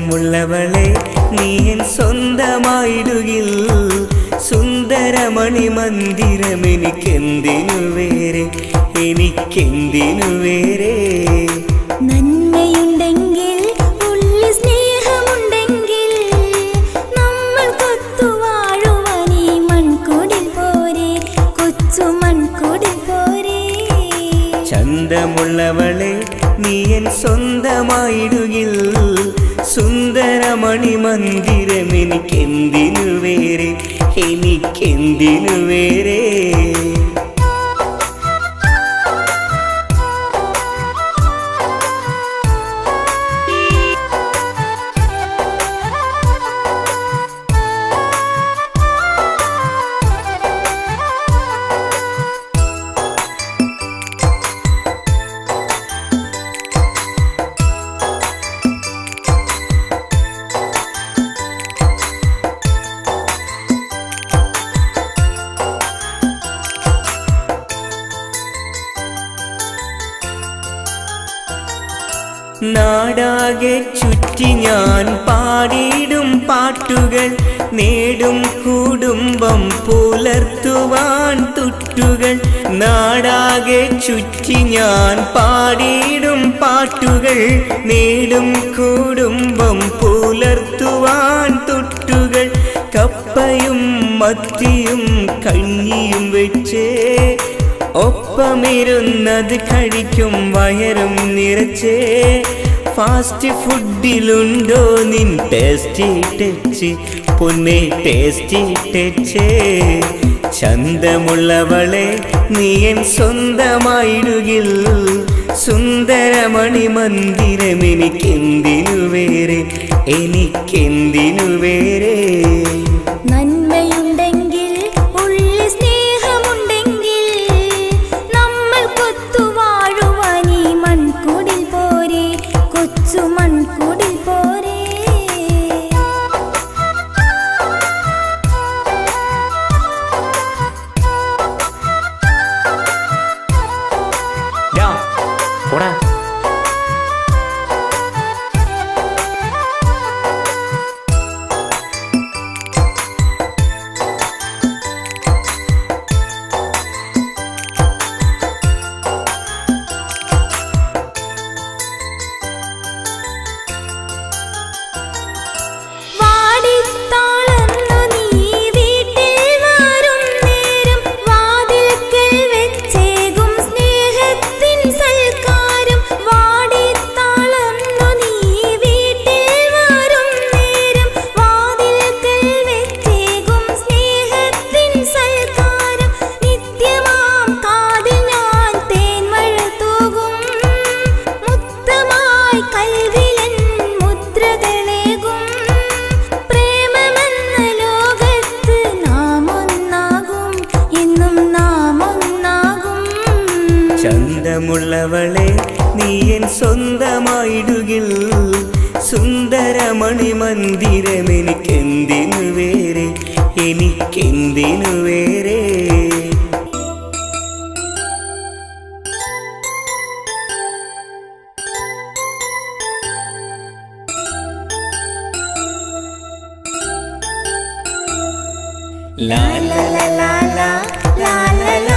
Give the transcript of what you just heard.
ചന്തമുള്ളവളെ നീ എൻ സ്വന്തമായിടുകിൽ സുന്ദരമണി മന്ദിരം എനിക്കെന്തിനു വേറെ എനിക്കെന്തിനു വേറെ നന്മയുണ്ടെങ്കിൽ ഉള്ളിൽ സ്നേഹമുണ്ടെങ്കിൽ നമ്മൾ കൊത്തുവാഴുവാൻ ഈ മൺകൂടിൽ പോരെ കൊച്ചു മൺകൂടിൽ പോരെ ചന്തമുള്ളവളെ നീ എൻ സ്വന്തമായിടുകിൽ സുന്ദരമണി മന്ദിരം എനിക്കെന്തിനു വേറെ എനിക്കെന്തിനു വേറെ നാടാകെ ചുറ്റി ഞാൻ പാടിയിടും പാട്ടുകൾ നേടും കുടുംബം പുലർത്തുവാൻ തുട്ടുകൾ നാടാകെ ചുറ്റി ഞാൻ പാടിയിടും പാട്ടുകൾ നേടും കുടുംബം പുലർത്തുവാൻ തുട്ടുകൾ കപ്പയും മത്തിയും കഞ്ഞിയും വെച്ച് ഒപ്പമിരുന്നത് കഴിക്കും വയറും നിറച്ച് ഫാസ്റ്റ് ഫുഡിലുണ്ടോ നിൻ ടേസ്റ്റി ടച്ച് പൊന്നെ ടേസ്റ്റി ടച്ച് ചന്തമുള്ളവളെ നീ എൻ സ്വന്തമായിടുകിൽ സുന്ദരമണി മന്ദിരം എനിക്കെന്തിനു വേറെ എനിക്കെന്തിനു വേറെ നന്മയുണ്ടെങ്കിൽ ഉള്ളിൽ സ്നേഹമുണ്ടെങ്കിൽ നമ്മൾ കൊത്തുവാഴുവാൻ ഈ മൺകൂടിൽ പോരെ കൊച്ചു മൺകൂടിൽ പോരെ ചന്തമുള്ളവളെ നീ എൻ സ്വന്തമായിടുകിൽ സുന്ദരമണി മന്ദിരം എനിക്കെന്തിനു വേറെ എനിക്കെന്തിനു വേറെ ലാ ലാ ലാ ലാ ലാ ലാ ലാ